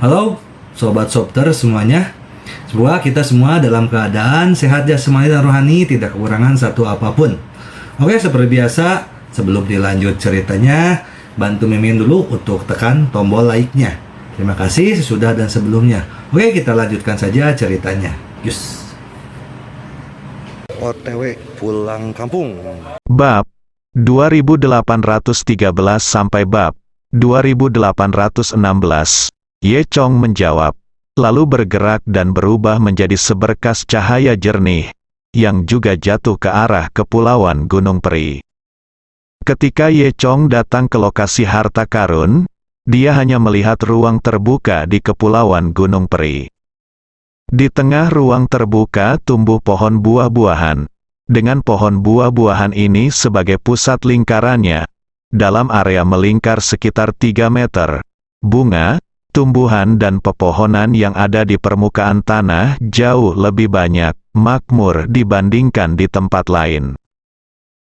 Halo, Sobat Sopter semuanya. Semoga kita semua dalam keadaan sehat jasmani dan rohani, tidak kekurangan satu apapun. Oke, seperti biasa, sebelum dilanjut ceritanya, bantu Mimin dulu untuk tekan tombol like-nya. Terima kasih sesudah dan sebelumnya. Oke, kita lanjutkan saja ceritanya. Yus. OTW pulang kampung. Bab 2813 sampai bab 2816. Ye Chong menjawab, lalu bergerak dan berubah menjadi seberkas cahaya jernih, yang juga jatuh ke arah kepulauan Gunung Peri. Ketika Ye Chong datang ke lokasi harta karun, dia hanya melihat ruang terbuka di kepulauan Gunung Peri. Di tengah ruang terbuka tumbuh pohon buah-buahan, dengan pohon buah-buahan ini sebagai pusat lingkarannya, dalam area melingkar sekitar 3 meter, bunga, tumbuhan dan pepohonan yang ada di permukaan tanah jauh lebih banyak, makmur dibandingkan di tempat lain.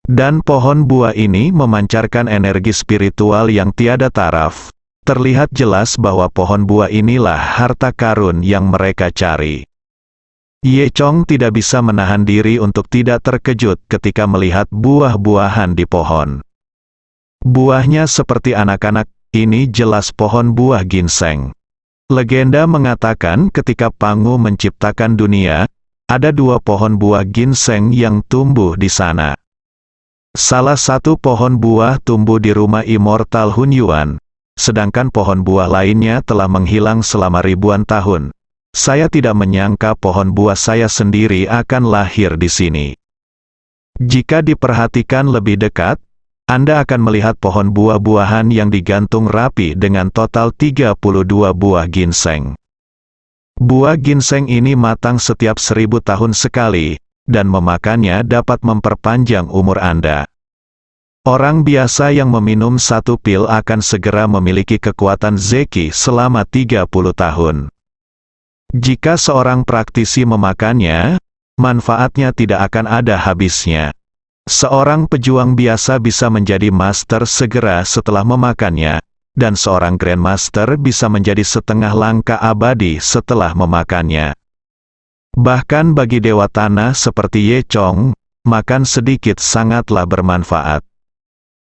Dan pohon buah ini memancarkan energi spiritual yang tiada taraf. Terlihat jelas bahwa pohon buah inilah harta karun yang mereka cari. Ye Chong tidak bisa menahan diri untuk tidak terkejut ketika melihat buah-buahan di pohon. Buahnya seperti anak-anak. Ini jelas pohon buah ginseng. Legenda mengatakan ketika Pangu menciptakan dunia, ada 2 pohon buah ginseng yang tumbuh di sana. Salah satu pohon buah tumbuh di rumah immortal Hunyuan, sedangkan pohon buah lainnya telah menghilang selama ribuan tahun. Saya tidak menyangka pohon buah saya sendiri akan lahir di sini. Jika diperhatikan lebih dekat, Anda akan melihat pohon buah-buahan yang digantung rapi dengan total 32 buah ginseng. Buah ginseng ini matang setiap 1000 tahun sekali, dan memakannya dapat memperpanjang umur Anda. Orang biasa yang meminum 1 pil akan segera memiliki kekuatan Zeki selama 30 tahun. Jika seorang praktisi memakannya, manfaatnya tidak akan ada habisnya. Seorang pejuang biasa bisa menjadi master segera setelah memakannya, dan seorang grandmaster bisa menjadi setengah langka abadi setelah memakannya. Bahkan bagi dewa tanah seperti Ye Chong, makan sedikit sangatlah bermanfaat.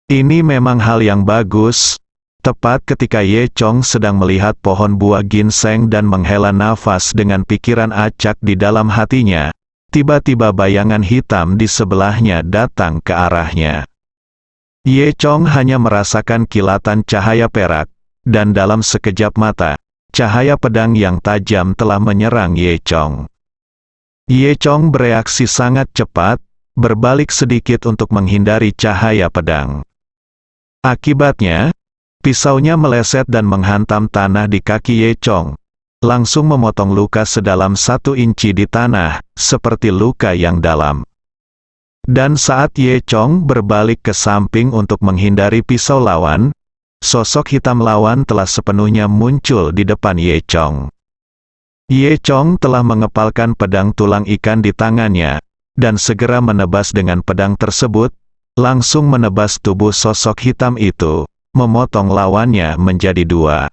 Ini memang hal yang bagus. Tepat ketika Ye Chong sedang melihat pohon buah ginseng dan menghela nafas dengan pikiran acak di dalam hatinya, tiba-tiba bayangan hitam di sebelahnya datang ke arahnya. Ye Chong hanya merasakan kilatan cahaya perak, dan dalam sekejap mata, cahaya pedang yang tajam telah menyerang Ye Chong. Ye Chong bereaksi sangat cepat, berbalik sedikit untuk menghindari cahaya pedang. Akibatnya, pisaunya meleset dan menghantam tanah di kaki Ye Chong, langsung memotong luka sedalam 1 inci di tanah, seperti luka yang dalam. Dan saat Ye Chong berbalik ke samping untuk menghindari pisau lawan, sosok hitam lawan telah sepenuhnya muncul di depan Ye Chong. Ye Chong telah mengepalkan pedang tulang ikan di tangannya, dan segera menebas dengan pedang tersebut, langsung menebas tubuh sosok hitam itu, memotong lawannya menjadi 2.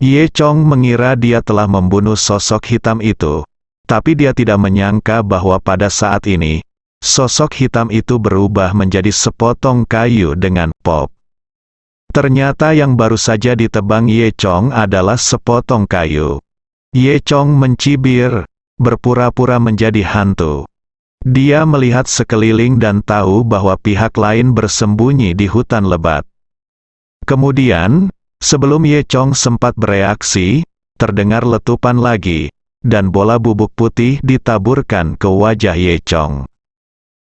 Ye Chong mengira dia telah membunuh sosok hitam itu, tapi dia tidak menyangka bahwa pada saat ini, sosok hitam itu berubah menjadi sepotong kayu dengan pop. Ternyata yang baru saja ditebang Ye Chong adalah sepotong kayu. Ye Chong mencibir, berpura-pura menjadi hantu. Dia melihat sekeliling dan tahu bahwa pihak lain bersembunyi di hutan lebat. Kemudian, sebelum Ye Chong sempat bereaksi, terdengar letupan lagi, dan bola bubuk putih ditaburkan ke wajah Ye Chong.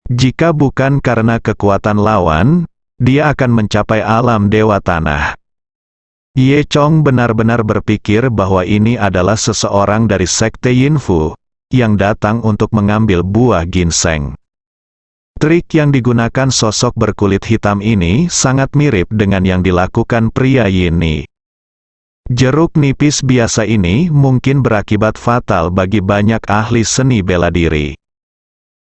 Jika bukan karena kekuatan lawan, dia akan mencapai alam dewa tanah. Ye Chong benar-benar berpikir bahwa ini adalah seseorang dari sekte Yinfu, yang datang untuk mengambil buah ginseng. Trik yang digunakan sosok berkulit hitam ini sangat mirip dengan yang dilakukan pria Yini. Jeruk nipis biasa ini mungkin berakibat fatal bagi banyak ahli seni bela diri.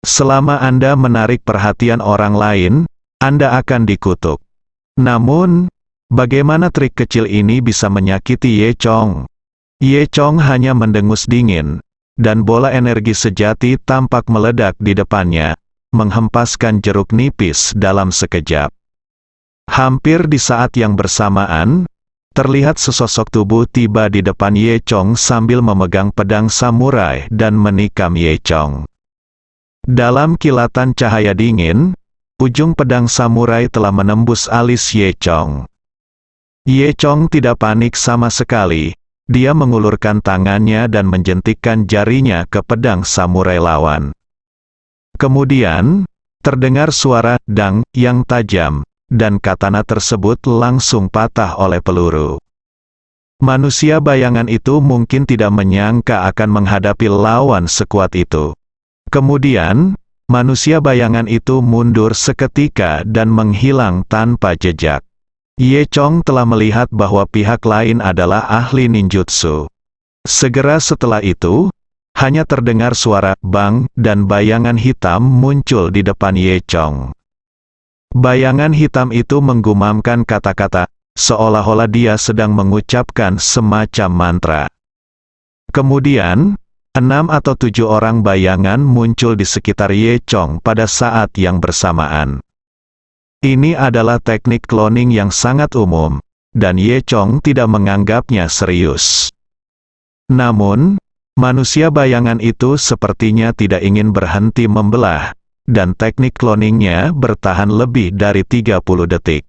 Selama Anda menarik perhatian orang lain, Anda akan dikutuk. Namun, bagaimana trik kecil ini bisa menyakiti Ye Chong? Ye Chong hanya mendengus dingin, dan bola energi sejati tampak meledak di depannya, menghempaskan jeruk nipis dalam sekejap. Hampir di saat yang bersamaan, terlihat sesosok tubuh tiba di depan Ye Chong sambil memegang pedang samurai dan menikam Ye Chong. Dalam kilatan cahaya dingin, ujung pedang samurai telah menembus alis Ye Chong. Ye Chong tidak panik sama sekali. Dia mengulurkan tangannya dan menjentikkan jarinya ke pedang samurai lawan. Kemudian, terdengar suara dang yang tajam, dan katana tersebut langsung patah oleh peluru. Manusia bayangan itu mungkin tidak menyangka akan menghadapi lawan sekuat itu. Kemudian, manusia bayangan itu mundur seketika dan menghilang tanpa jejak. Ye Chong telah melihat bahwa pihak lain adalah ahli ninjutsu. Segera setelah itu, hanya terdengar suara bang dan bayangan hitam muncul di depan Ye Chong. Bayangan hitam itu menggumamkan kata-kata, seolah-olah dia sedang mengucapkan semacam mantra. Kemudian, 6 atau 7 orang bayangan muncul di sekitar Ye Chong pada saat yang bersamaan. Ini adalah teknik cloning yang sangat umum, dan Ye Chong tidak menganggapnya serius. Namun, manusia bayangan itu sepertinya tidak ingin berhenti membelah, dan teknik cloningnya bertahan lebih dari 30 detik.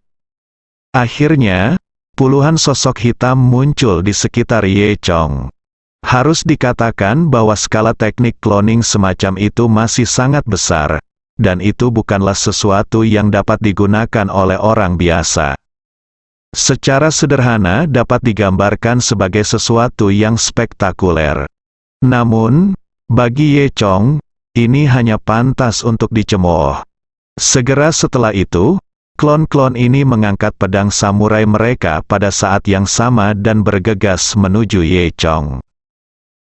Akhirnya, puluhan sosok hitam muncul di sekitar Ye Chong. Harus dikatakan bahwa skala teknik cloning semacam itu masih sangat besar, dan itu bukanlah sesuatu yang dapat digunakan oleh orang biasa. Secara sederhana dapat digambarkan sebagai sesuatu yang spektakuler. Namun, bagi Ye Chong, ini hanya pantas untuk dicemooh. Segera setelah itu, klon-klon ini mengangkat pedang samurai mereka pada saat yang sama dan bergegas menuju Ye Chong.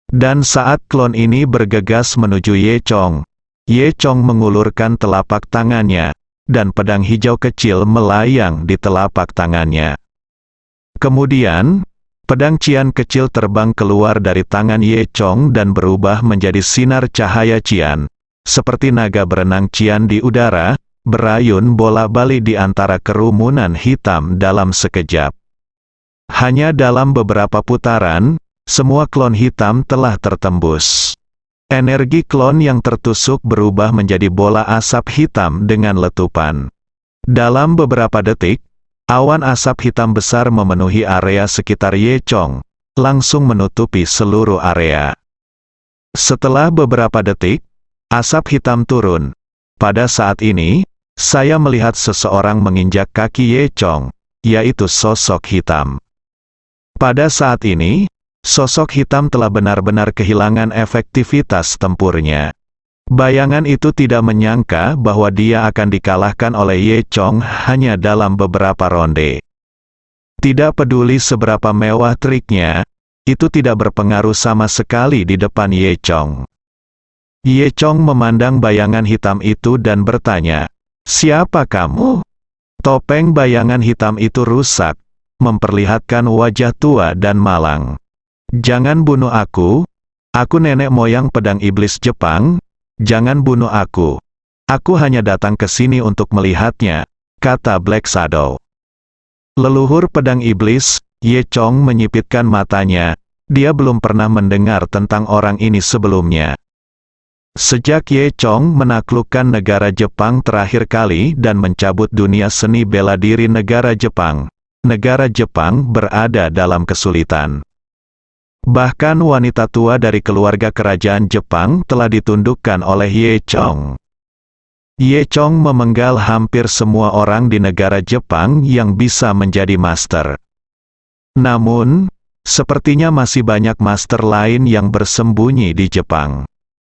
Dan saat klon ini bergegas menuju Ye Chong, Ye Chong mengulurkan telapak tangannya, dan pedang hijau kecil melayang di telapak tangannya. Kemudian, pedang cian kecil terbang keluar dari tangan Ye Chong dan berubah menjadi sinar cahaya cian, seperti naga berenang cian di udara, berayun bola-balik di antara kerumunan hitam dalam sekejap. Hanya dalam beberapa putaran, semua klon hitam telah tertembus. Energi klon yang tertusuk berubah menjadi bola asap hitam dengan letupan. Dalam beberapa detik, awan asap hitam besar memenuhi area sekitar Ye Chong, langsung menutupi seluruh area. Setelah beberapa detik, asap hitam turun. Pada saat ini, saya melihat seseorang menginjak kaki Ye Chong, yaitu sosok hitam. Pada saat ini, sosok hitam telah benar-benar kehilangan efektivitas tempurnya. Bayangan itu tidak menyangka bahwa dia akan dikalahkan oleh Ye Chong hanya dalam beberapa ronde. Tidak peduli seberapa mewah triknya, itu tidak berpengaruh sama sekali di depan Ye Chong. Ye Chong memandang bayangan hitam itu dan bertanya, "Siapa kamu?" Topeng bayangan hitam itu rusak, memperlihatkan wajah tua dan malang. "Jangan bunuh aku nenek moyang pedang iblis Jepang, jangan bunuh aku hanya datang ke sini untuk melihatnya," kata Black Shadow. Leluhur pedang iblis, Ye Chong menyipitkan matanya, dia belum pernah mendengar tentang orang ini sebelumnya. Sejak Ye Chong menaklukkan negara Jepang terakhir kali dan mencabut dunia seni bela diri negara Jepang berada dalam kesulitan. Bahkan wanita tua dari keluarga kerajaan Jepang telah ditundukkan oleh Ye Chong. Ye Chong memenggal hampir semua orang di negara Jepang yang bisa menjadi master. Namun, sepertinya masih banyak master lain yang bersembunyi di Jepang.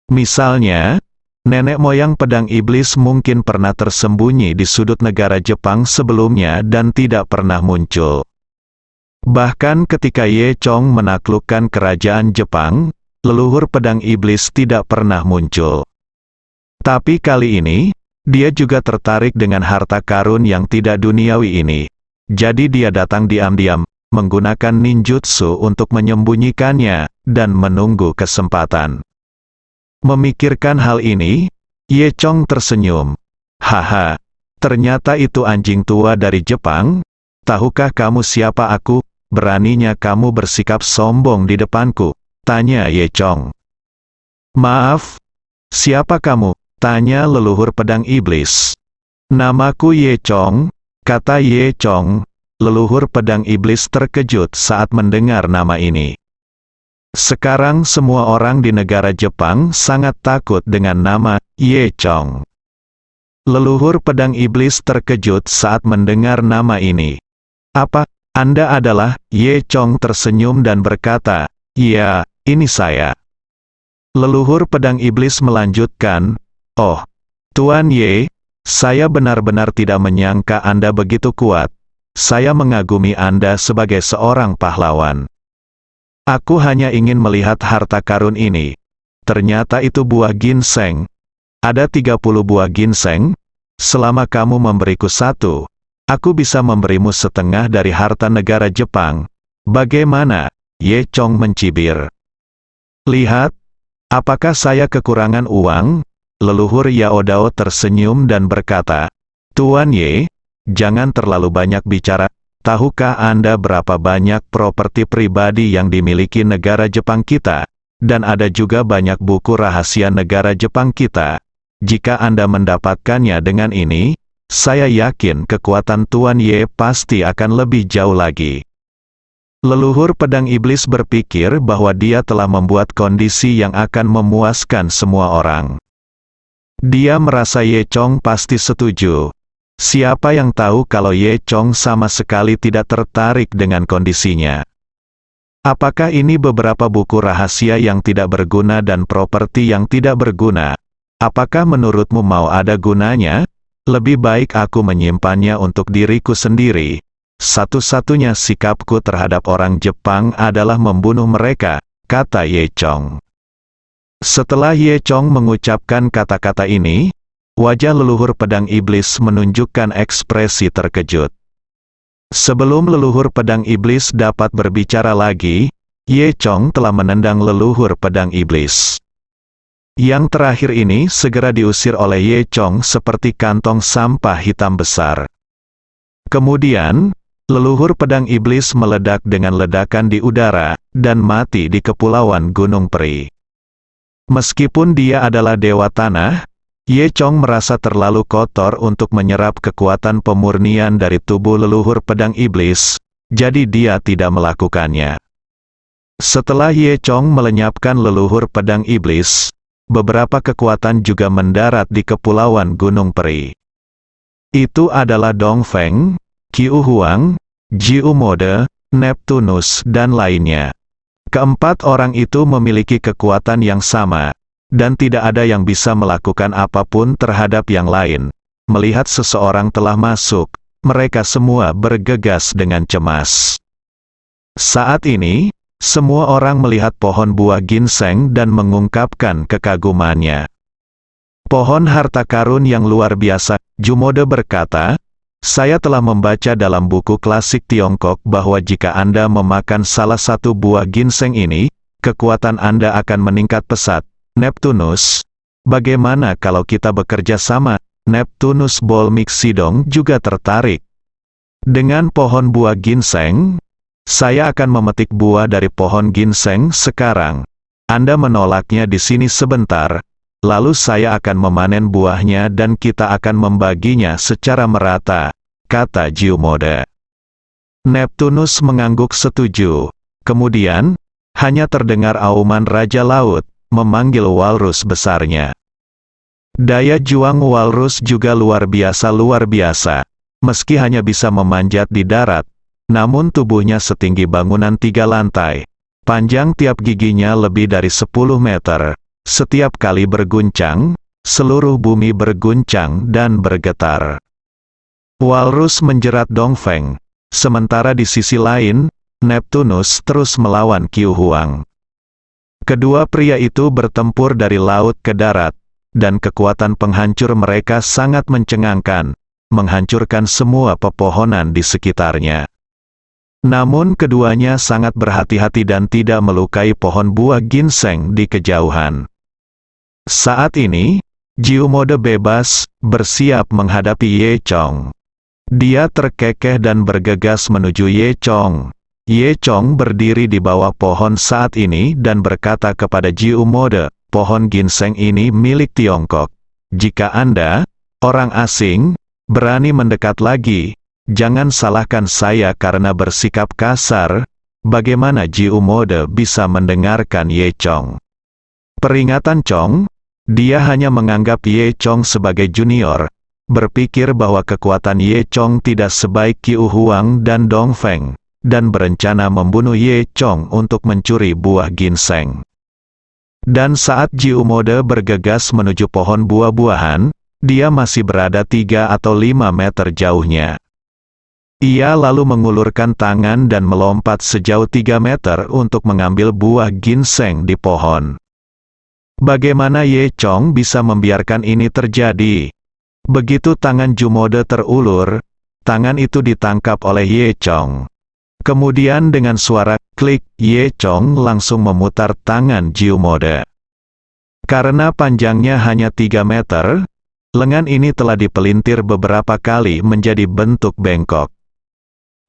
Misalnya, nenek moyang pedang iblis mungkin pernah tersembunyi di sudut negara Jepang sebelumnya dan tidak pernah muncul. Bahkan ketika Ye Chong menaklukkan kerajaan Jepang, leluhur pedang iblis tidak pernah muncul. Tapi kali ini, dia juga tertarik dengan harta karun yang tidak duniawi ini. Jadi dia datang diam-diam, menggunakan ninjutsu untuk menyembunyikannya, dan menunggu kesempatan. Memikirkan hal ini, Ye Chong tersenyum. Haha, ternyata itu anjing tua dari Jepang? Tahukah kamu siapa aku? Beraninya kamu bersikap sombong di depanku? Tanya Ye Chong. Maaf, siapa kamu? Tanya leluhur pedang iblis. Namaku Ye Chong, kata Ye Chong. Leluhur pedang iblis terkejut saat mendengar nama ini. Sekarang semua orang di negara Jepang sangat takut dengan nama Ye Chong. Leluhur pedang iblis terkejut saat mendengar nama ini. Apa, Anda adalah? Ye Chong tersenyum dan berkata, "Ya, ini saya." Leluhur pedang iblis melanjutkan, "Oh, Tuan Ye, saya benar-benar tidak menyangka Anda begitu kuat. Saya mengagumi Anda sebagai seorang pahlawan. Aku hanya ingin melihat harta karun ini. Ternyata itu buah ginseng. Ada 30 buah ginseng. Selama kamu memberiku satu, aku bisa memberimu setengah dari harta negara Jepang. Bagaimana?" Ye Chong mencibir. "Lihat, apakah saya kekurangan uang?" Leluhur Yaodao tersenyum dan berkata, "Tuan Ye, jangan terlalu banyak bicara. Tahukah Anda berapa banyak properti pribadi yang dimiliki negara Jepang kita? Dan ada juga banyak buku rahasia negara Jepang kita. Jika Anda mendapatkannya dengan ini, saya yakin kekuatan Tuan Ye pasti akan lebih jauh lagi." Leluhur pedang iblis berpikir bahwa dia telah membuat kondisi yang akan memuaskan semua orang. Dia merasa Ye Chong pasti setuju. Siapa yang tahu kalau Ye Chong sama sekali tidak tertarik dengan kondisinya? Apakah ini beberapa buku rahasia yang tidak berguna dan properti yang tidak berguna? Apakah menurutmu mau ada gunanya? Lebih baik aku menyimpannya untuk diriku sendiri. Satu-satunya sikapku terhadap orang Jepang adalah membunuh mereka, kata Ye Chong. Setelah Ye Chong mengucapkan kata-kata ini, wajah leluhur pedang iblis menunjukkan ekspresi terkejut. Sebelum leluhur pedang iblis dapat berbicara lagi, Ye Chong telah menendang leluhur pedang iblis. Yang terakhir ini segera diusir oleh Ye Chong seperti kantong sampah hitam besar. Kemudian, leluhur pedang iblis meledak dengan ledakan di udara, dan mati di kepulauan Gunung Peri. Meskipun dia adalah dewa tanah, Ye Chong merasa terlalu kotor untuk menyerap kekuatan pemurnian dari tubuh leluhur pedang iblis, jadi dia tidak melakukannya. Setelah Ye Chong melenyapkan leluhur pedang iblis, beberapa kekuatan juga mendarat di kepulauan Gunung Peri. Itu adalah Dongfeng, Qiu Huang, Jiu Mode, Neptunus dan lainnya. Keempat orang itu memiliki kekuatan yang sama, dan tidak ada yang bisa melakukan apapun terhadap yang lain. Melihat seseorang telah masuk, mereka semua bergegas dengan cemas. Saat ini, semua orang melihat pohon buah ginseng dan mengungkapkan kekagumannya. Pohon harta karun yang luar biasa, Jumode berkata, "Saya telah membaca dalam buku klasik Tiongkok bahwa jika Anda memakan salah satu buah ginseng ini, kekuatan Anda akan meningkat pesat. Neptunus, bagaimana kalau kita bekerja sama?" Neptunus Bolmixidong juga tertarik. "Dengan pohon buah ginseng, saya akan memetik buah dari pohon ginseng sekarang. Anda menolaknya di sini sebentar, lalu saya akan memanen buahnya dan kita akan membaginya secara merata," kata Jiumode. Neptunus mengangguk setuju. Kemudian, hanya terdengar auman Raja Laut, memanggil walrus besarnya. Daya juang walrus juga luar biasa. Meski hanya bisa memanjat di darat, namun tubuhnya setinggi bangunan 3 lantai. Panjang tiap giginya lebih dari 10 meter. Setiap kali berguncang, seluruh bumi berguncang dan bergetar. Walrus menjerat Dongfeng. Sementara di sisi lain, Neptunus terus melawan Qiu Huang. Kedua pria itu bertempur dari laut ke darat, dan kekuatan penghancur mereka sangat mencengangkan, menghancurkan semua pepohonan di sekitarnya. Namun keduanya sangat berhati-hati dan tidak melukai pohon buah ginseng di kejauhan. Saat ini, Jiu Mode bebas, bersiap menghadapi Ye Chong. Dia terkekeh dan bergegas menuju Ye Chong. Ye Chong berdiri di bawah pohon saat ini dan berkata kepada Jiu Mode, pohon ginseng ini milik Tiongkok. Jika Anda, orang asing, berani mendekat lagi, jangan salahkan saya karena bersikap kasar. Bagaimana Jiu Mode bisa mendengarkan Ye Chong? Peringatan Chong, dia hanya menganggap Ye Chong sebagai junior, berpikir bahwa kekuatan Ye Chong tidak sebaik Qiu Huang dan Dong Feng, dan berencana membunuh Ye Chong untuk mencuri buah ginseng. Dan saat Jiu Mode bergegas menuju pohon buah-buahan, dia masih berada 3 atau 5 meter jauhnya. Ia lalu mengulurkan tangan dan melompat sejauh 3 meter untuk mengambil buah ginseng di pohon. Bagaimana Ye Chong bisa membiarkan ini terjadi? Begitu tangan Jiu Mode terulur, tangan itu ditangkap oleh Ye Chong. Kemudian dengan suara klik, Ye Chong langsung memutar tangan Jiu Mode. Karena panjangnya hanya 3 meter, lengan ini telah dipelintir beberapa kali menjadi bentuk bengkok.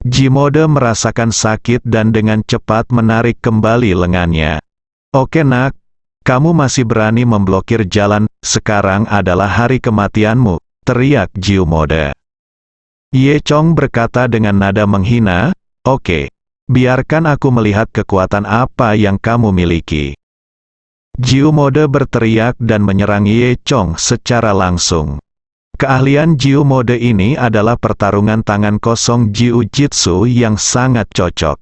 Jiu Mode merasakan sakit dan dengan cepat menarik kembali lengannya. Oke nak, kamu masih berani memblokir jalan, sekarang adalah hari kematianmu, teriak Jiu Mode. Ye Chong berkata dengan nada menghina, oke, biarkan aku melihat kekuatan apa yang kamu miliki. Jiu Mode berteriak dan menyerang Ye Chong secara langsung. Keahlian Jiu Mode ini adalah pertarungan tangan kosong Jiu-Jitsu yang sangat cocok.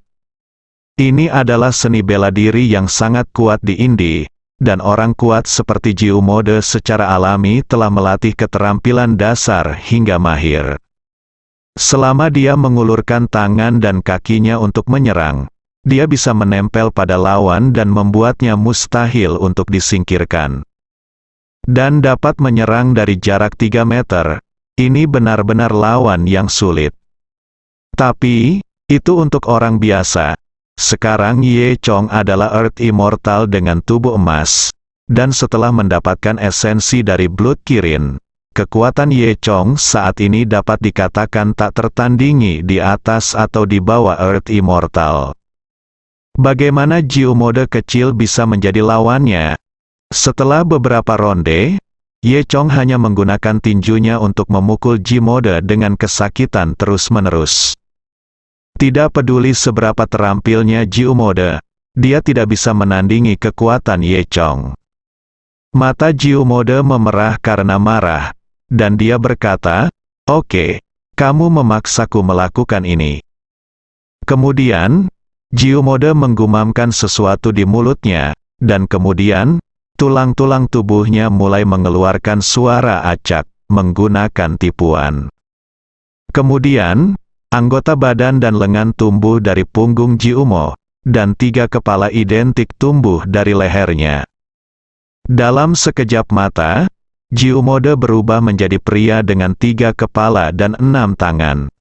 Ini adalah seni bela diri yang sangat kuat di Indi, dan orang kuat seperti Jiu Mode secara alami telah melatih keterampilan dasar hingga mahir. Selama dia mengulurkan tangan dan kakinya untuk menyerang, dia bisa menempel pada lawan dan membuatnya mustahil untuk disingkirkan. Dan dapat menyerang dari jarak 3 meter, ini benar-benar lawan yang sulit. Tapi, itu untuk orang biasa. Sekarang Ye Chong adalah Earth Immortal dengan tubuh emas, dan setelah mendapatkan esensi dari Blood Kirin, kekuatan Ye Chong saat ini dapat dikatakan tak tertandingi di atas atau di bawah Earth Immortal. Bagaimana Jiu Mode kecil bisa menjadi lawannya? Setelah beberapa ronde, Ye Chong hanya menggunakan tinjunya untuk memukul Jiu Mode dengan kesakitan terus-menerus. Tidak peduli seberapa terampilnya Jiu Mode, dia tidak bisa menandingi kekuatan Ye Chong. Mata Jiu Mode memerah karena marah, dan dia berkata, oke, kamu memaksaku melakukan ini. Kemudian, Jiu Mode menggumamkan sesuatu di mulutnya, dan kemudian, tulang-tulang tubuhnya mulai mengeluarkan suara acak, menggunakan tipuan. Kemudian, anggota badan dan lengan tumbuh dari punggung Jiu Mo, dan 3 kepala identik tumbuh dari lehernya. Dalam sekejap mata, Jiu Mode berubah menjadi pria dengan 3 kepala dan 6 tangan.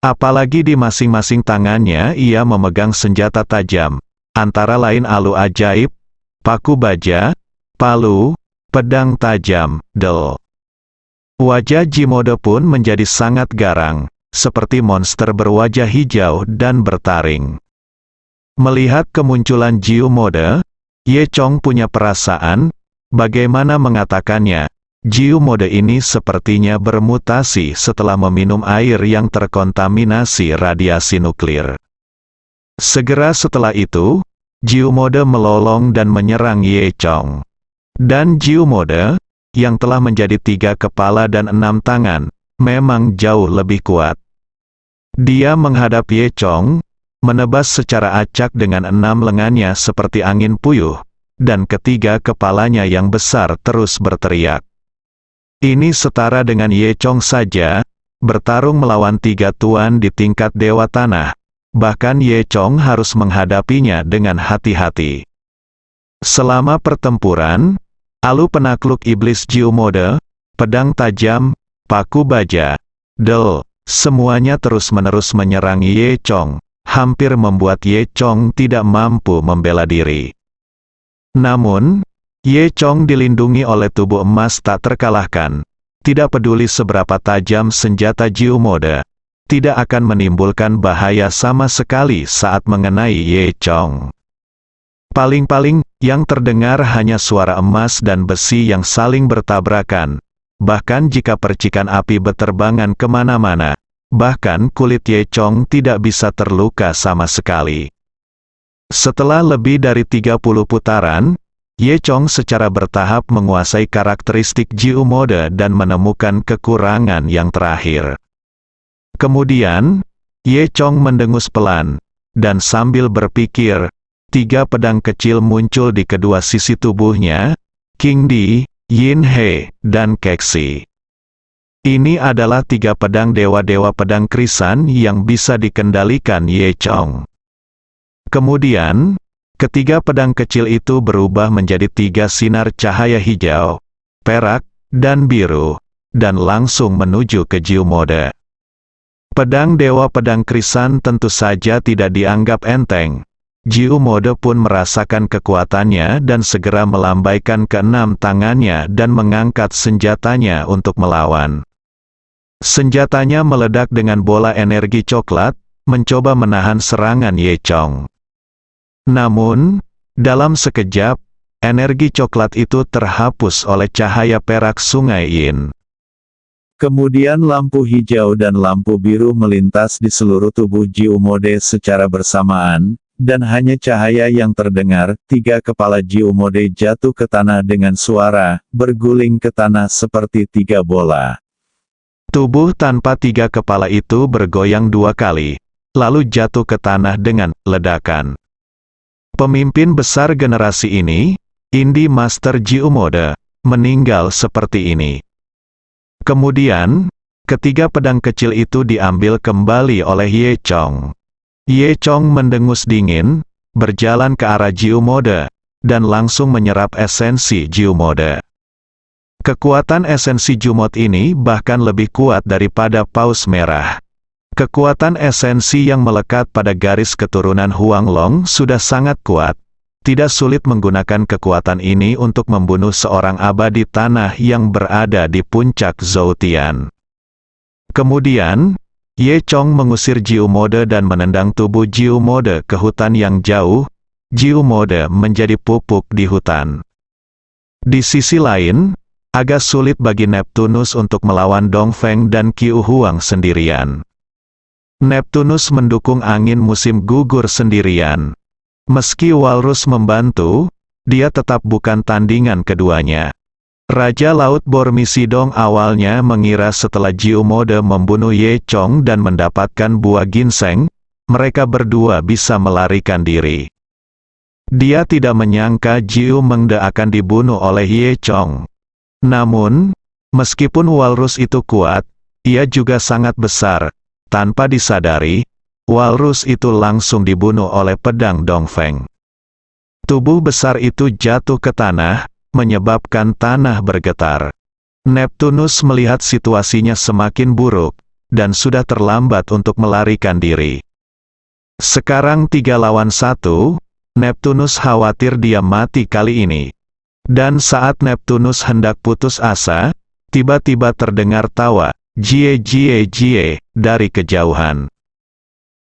Apalagi di masing-masing tangannya ia memegang senjata tajam, antara lain alu ajaib, paku baja, palu, pedang tajam, del. Wajah Jiu Mode pun menjadi sangat garang, seperti monster berwajah hijau dan bertaring. Melihat kemunculan Jiu Mode, Ye Chong punya perasaan, bagaimana mengatakannya, Jiu Mode ini sepertinya bermutasi setelah meminum air yang terkontaminasi radiasi nuklir. Segera setelah itu, Jiu Mode melolong dan menyerang Ye Chong. Dan Jiu Mode, yang telah menjadi 3 kepala dan 6 tangan, memang jauh lebih kuat. Dia menghadap Ye Chong, menebas secara acak dengan 6 lengannya seperti angin puyuh, dan ketiga kepalanya yang besar terus berteriak. Ini setara dengan Ye Chong saja, bertarung melawan 3 tuan di tingkat Dewa Tanah, bahkan Ye Chong harus menghadapinya dengan hati-hati. Selama pertempuran, alu penakluk iblis Jiu Mode, pedang tajam, paku baja, del, semuanya terus-menerus menyerang Ye Chong, hampir membuat Ye Chong tidak mampu membela diri. Namun, Ye Chong dilindungi oleh tubuh emas tak terkalahkan. Tidak peduli seberapa tajam senjata Jiu Mode, tidak akan menimbulkan bahaya sama sekali saat mengenai Ye Chong. Paling-paling, yang terdengar hanya suara emas dan besi yang saling bertabrakan. Bahkan jika percikan api beterbangan kemana-mana, bahkan kulit Ye Chong tidak bisa terluka sama sekali. Setelah lebih dari 30 putaran, Ye Chong secara bertahap menguasai karakteristik Jiu Mode dan menemukan kekurangan yang terakhir. Kemudian, Ye Chong mendengus pelan, dan sambil berpikir, 3 pedang kecil muncul di kedua sisi tubuhnya, King Di, Yin He, dan Kexi. Ini adalah 3 pedang dewa-dewa pedang krisan yang bisa dikendalikan Ye Chong. Kemudian, ketiga pedang kecil itu berubah menjadi 3 sinar cahaya hijau, perak, dan biru, dan langsung menuju ke Jiu Mode. Pedang dewa pedang krisan tentu saja tidak dianggap enteng. Jiu Mode pun merasakan kekuatannya dan segera melambaikan ke-6 tangannya dan mengangkat senjatanya untuk melawan. Senjatanya meledak dengan bola energi coklat, mencoba menahan serangan Ye Chong. Namun, dalam sekejap, energi coklat itu terhapus oleh cahaya perak Sungai Yin. Kemudian lampu hijau dan lampu biru melintas di seluruh tubuh Jiu Mode secara bersamaan, dan hanya cahaya yang terdengar. 3 kepala Jiu Mode jatuh ke tanah dengan suara, berguling ke tanah seperti 3 bola. Tubuh tanpa 3 kepala itu bergoyang 2 kali, lalu jatuh ke tanah dengan ledakan. Pemimpin besar generasi ini, Indi Master Jiu Mode, meninggal seperti ini. Kemudian, ketiga pedang kecil itu diambil kembali oleh Ye Chong. Ye Chong mendengus dingin, berjalan ke arah Jiu Mode, dan langsung menyerap esensi Jiu Mode. Kekuatan esensi Jumot ini bahkan lebih kuat daripada Paus Merah. Kekuatan esensi yang melekat pada garis keturunan Huanglong sudah sangat kuat. Tidak sulit menggunakan kekuatan ini untuk membunuh seorang abadi tanah yang berada di puncak Zoutian. Kemudian, Ye Chong mengusir Jiu Mode dan menendang tubuh Jiu Mode ke hutan yang jauh. Jiu Mode menjadi pupuk di hutan. Di sisi lain, agak sulit bagi Neptunus untuk melawan Dongfeng dan Qiu Huang sendirian. Neptunus mendukung angin musim gugur sendirian. Meski Walrus membantu, dia tetap bukan tandingan keduanya. Raja Laut Bormisidong awalnya mengira setelah Jiu Mode membunuh Ye Chong dan mendapatkan buah ginseng, mereka berdua bisa melarikan diri. Dia tidak menyangka Jiu Mengde akan dibunuh oleh Ye Chong. Namun, meskipun Walrus itu kuat, ia juga sangat besar. Tanpa disadari, Walrus itu langsung dibunuh oleh pedang Dongfeng. Tubuh besar itu jatuh ke tanah, menyebabkan tanah bergetar. Neptunus melihat situasinya semakin buruk, dan sudah terlambat untuk melarikan diri. Sekarang 3 lawan 1, Neptunus khawatir dia mati kali ini. Dan saat Neptunus hendak putus asa, tiba-tiba terdengar tawa, "Jie jie jie," dari kejauhan.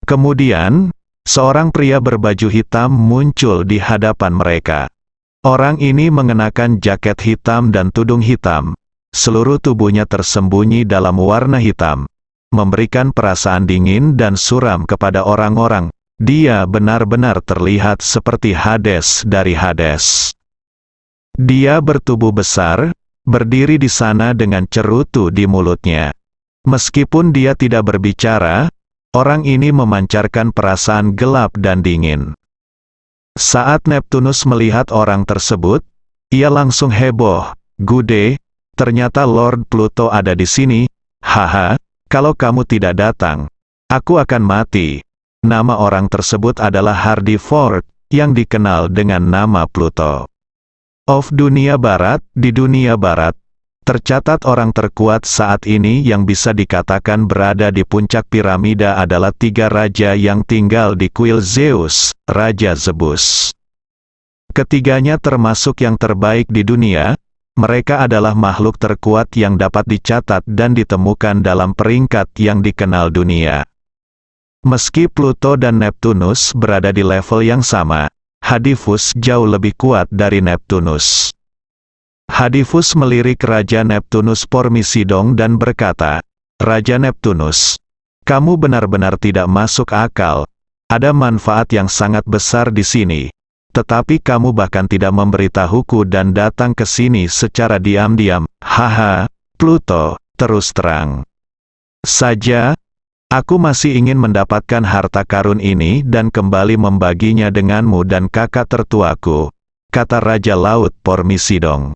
Kemudian, seorang pria berbaju hitam muncul di hadapan mereka. Orang ini mengenakan jaket hitam dan tudung hitam. Seluruh tubuhnya tersembunyi dalam warna hitam, memberikan perasaan dingin dan suram kepada orang-orang. Dia benar-benar terlihat seperti Hades dari Hades. Dia bertubuh besar, berdiri di sana dengan cerutu di mulutnya. Meskipun dia tidak berbicara, orang ini memancarkan perasaan gelap dan dingin. Saat Neptunus melihat orang tersebut, ia langsung heboh. "Gude, ternyata Lord Pluto ada di sini. Haha, kalau kamu tidak datang, aku akan mati." Nama orang tersebut adalah Hardy Ford, yang dikenal dengan nama Pluto. Of dunia barat, di dunia barat, Tercatat orang terkuat saat ini yang bisa dikatakan berada di puncak piramida adalah 3 raja yang tinggal di kuil Zeus, Raja Zebus. Ketiganya termasuk yang terbaik di dunia. Mereka adalah makhluk terkuat yang dapat dicatat dan ditemukan dalam peringkat yang dikenal dunia. Meski Pluto dan Neptunus berada di level yang sama, Hadifus jauh lebih kuat dari Neptunus. Hadifus melirik Raja Neptunus Pormisidong dan berkata, "Raja Neptunus, kamu benar-benar tidak masuk akal. Ada manfaat yang sangat besar di sini. Tetapi kamu bahkan tidak memberitahuku dan datang ke sini secara diam-diam. Haha, Pluto, terus terang saja, aku masih ingin mendapatkan harta karun ini dan kembali membaginya denganmu dan kakak tertuaku," kata Raja Laut Pormisidong.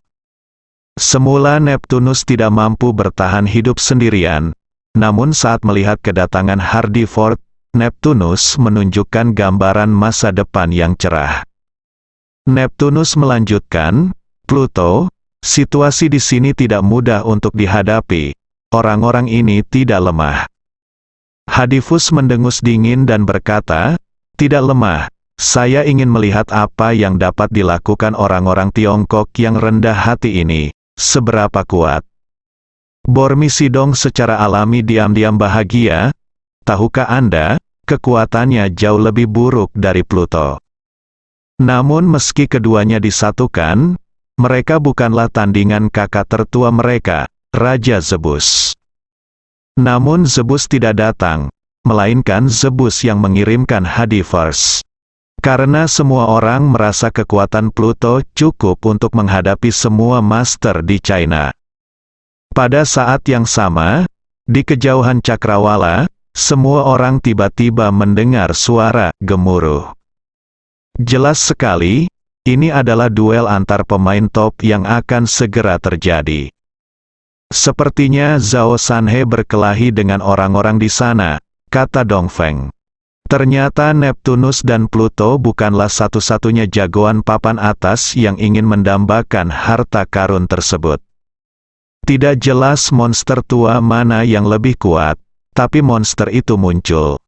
Semula Neptunus tidak mampu bertahan hidup sendirian, namun saat melihat kedatangan Hardiford, Neptunus menunjukkan gambaran masa depan yang cerah. Neptunus melanjutkan, "Pluto, situasi di sini tidak mudah untuk dihadapi. Orang-orang ini tidak lemah." Hadifus mendengus dingin dan berkata, "Tidak lemah. Saya ingin melihat apa yang dapat dilakukan orang-orang Tiongkok yang rendah hati ini. Seberapa kuat?" Pormisidong secara alami diam-diam bahagia. "Tahukah Anda, kekuatannya jauh lebih buruk dari Pluto. Namun meski keduanya disatukan, mereka bukanlah tandingan kakak tertua mereka, Raja Zebus." Namun Zebus tidak datang, melainkan Zebus yang mengirimkan Hadifus. Karena semua orang merasa kekuatan Pluto cukup untuk menghadapi semua master di China. Pada saat yang sama, di kejauhan Cakrawala, semua orang tiba-tiba mendengar suara gemuruh. Jelas sekali, ini adalah duel antar pemain top yang akan segera terjadi. "Sepertinya Zhao Sanhe berkelahi dengan orang-orang di sana," kata Dongfeng. Ternyata Neptunus dan Pluto bukanlah satu-satunya jagoan papan atas yang ingin mendambakan harta karun tersebut. Tidak jelas monster tua mana yang lebih kuat, tapi monster itu muncul.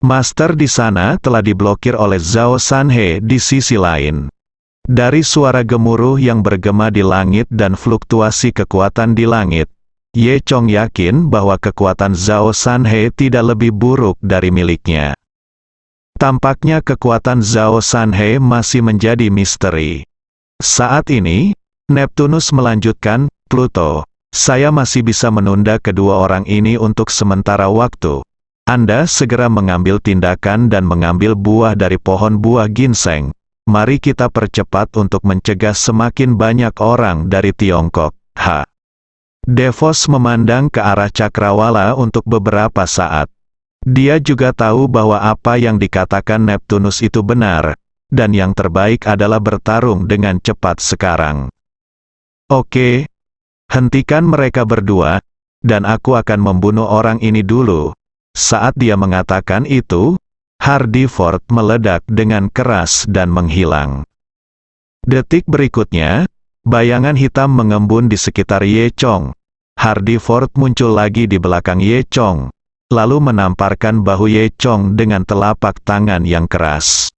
Master di sana telah diblokir oleh Zhao Sanhe di sisi lain. Dari suara gemuruh yang bergema di langit dan fluktuasi kekuatan di langit, Ye Chong yakin bahwa kekuatan Zhao Sanhe tidak lebih buruk dari miliknya. Tampaknya kekuatan Zhao Sanhe masih menjadi misteri. Saat ini, Neptunus melanjutkan, "Pluto, saya masih bisa menunda kedua orang ini untuk sementara waktu. Anda segera mengambil tindakan dan mengambil buah dari pohon buah ginseng. Mari kita percepat untuk mencegah semakin banyak orang dari Tiongkok." Devos memandang ke arah Cakrawala untuk beberapa saat. Dia juga tahu bahwa apa yang dikatakan Neptunus itu benar, dan yang terbaik adalah bertarung dengan cepat sekarang. "Oke, hentikan mereka berdua, dan aku akan membunuh orang ini dulu." Saat dia mengatakan itu, Hardiford meledak dengan keras dan menghilang. Detik berikutnya, bayangan hitam mengembun di sekitar Ye Chong. Hardiford muncul lagi di belakang Ye Chong, lalu menamparkan bahu Ye Chong dengan telapak tangan yang keras.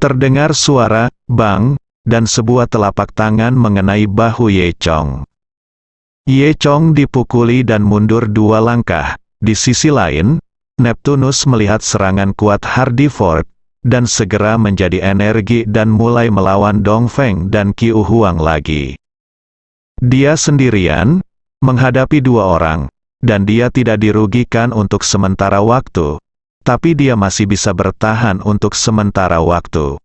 Terdengar suara "bang", dan sebuah telapak tangan mengenai bahu Ye Chong. Ye Chong dipukuli dan mundur 2 langkah. Di sisi lain, Neptunus melihat serangan kuat Hardiford, dan segera menjadi energi dan mulai melawan Dongfeng dan Qiu Huang lagi. Dia sendirian, menghadapi 2 orang, dan dia tidak dirugikan untuk sementara waktu, tapi dia masih bisa bertahan untuk sementara waktu.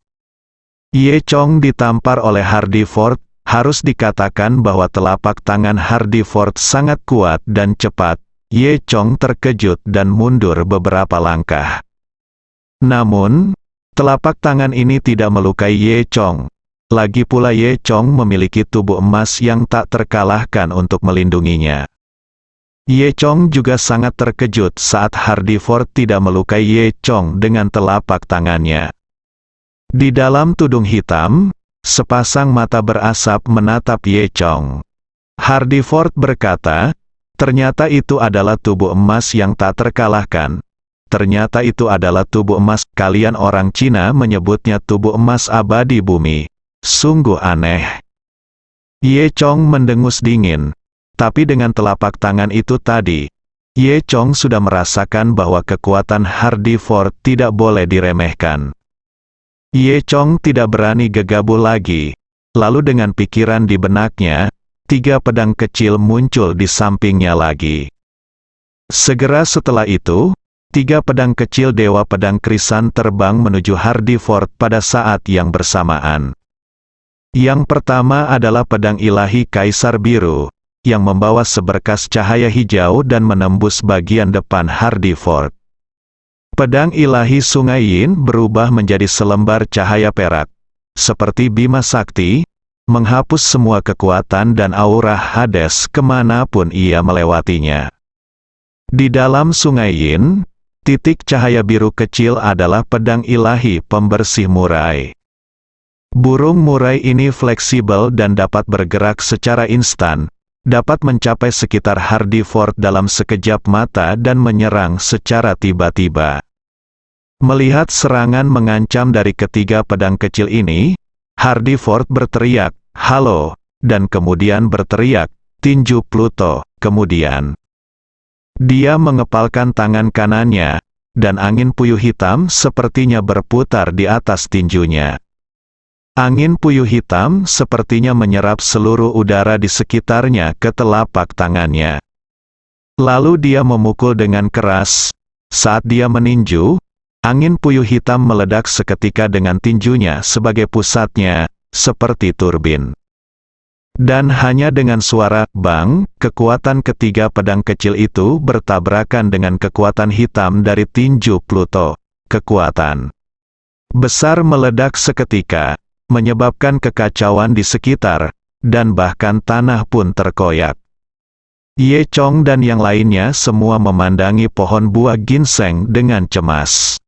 Ye Chong ditampar oleh Hardiford. Harus dikatakan bahwa telapak tangan Hardiford sangat kuat dan cepat. Ye Chong terkejut dan mundur beberapa langkah. Namun, telapak tangan ini tidak melukai Ye Chong. Lagi pula Ye Chong memiliki tubuh emas yang tak terkalahkan untuk melindunginya. Ye Chong juga sangat terkejut saat Hardiford tidak melukai Ye Chong dengan telapak tangannya. Di dalam tudung hitam, sepasang mata berasap menatap Ye Chong. Hardiford berkata, ternyata itu adalah tubuh emas yang tak terkalahkan. Ternyata itu adalah tubuh emas. Kalian orang Cina menyebutnya tubuh emas abadi bumi. Sungguh aneh. Ye Chong mendengus dingin. Tapi dengan telapak tangan itu tadi, Ye Chong sudah merasakan bahwa kekuatan Hardiford tidak boleh diremehkan. Ye Chong tidak berani gegabah lagi. Lalu dengan pikiran di benaknya, 3 pedang kecil muncul di sampingnya lagi. Segera setelah itu, 3 pedang kecil Dewa Pedang Krisan terbang menuju Hardiford pada saat yang bersamaan. Yang pertama adalah pedang ilahi Kaisar Biru, yang membawa seberkas cahaya hijau dan menembus bagian depan Hardiford. Pedang ilahi Sungai Yin berubah menjadi selembar cahaya perak, seperti Bima Sakti, menghapus semua kekuatan dan aura Hades kemanapun ia melewatinya. Di dalam Sungai Yin, titik cahaya biru kecil adalah pedang ilahi pembersih murai. Burung murai ini fleksibel dan dapat bergerak secara instan, dapat mencapai sekitar Hardiford dalam sekejap mata dan menyerang secara tiba-tiba. Melihat serangan mengancam dari ketiga pedang kecil ini, Hardiford berteriak, "Halo!" dan kemudian berteriak, "Tinju Pluto!" Kemudian, dia mengepalkan tangan kanannya, dan angin puyuh hitam sepertinya berputar di atas tinjunya. Angin puyuh hitam sepertinya menyerap seluruh udara di sekitarnya ke telapak tangannya. Lalu dia memukul dengan keras. Saat dia meninju, angin puyuh hitam meledak seketika dengan tinjunya sebagai pusatnya, seperti turbin. Dan hanya dengan suara bang, kekuatan ketiga pedang kecil itu bertabrakan dengan kekuatan hitam dari tinju Pluto. Kekuatan besar meledak seketika, menyebabkan kekacauan di sekitar, dan bahkan tanah pun terkoyak. Ye Chong dan yang lainnya semua memandangi pohon buah ginseng dengan cemas.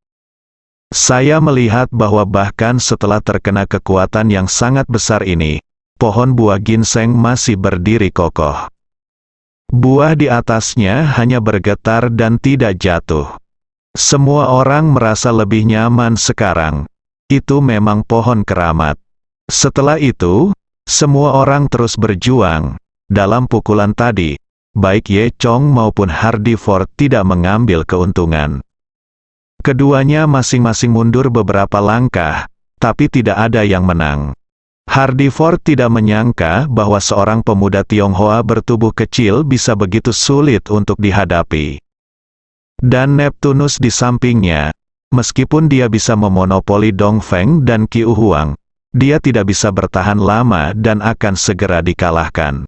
Saya melihat bahwa bahkan setelah terkena kekuatan yang sangat besar ini, pohon buah ginseng masih berdiri kokoh. Buah di atasnya hanya bergetar dan tidak jatuh. Semua orang merasa lebih nyaman sekarang. Itu memang pohon keramat. Setelah itu, semua orang terus berjuang. Dalam pukulan tadi, baik Ye Chong maupun Hardiford tidak mengambil keuntungan. Keduanya masing-masing mundur beberapa langkah, tapi tidak ada yang menang. Hardiford tidak menyangka bahwa seorang pemuda Tionghoa bertubuh kecil bisa begitu sulit untuk dihadapi. Dan Neptunus di sampingnya, meskipun dia bisa memonopoli Dongfeng dan Qiu Huang, dia tidak bisa bertahan lama dan akan segera dikalahkan.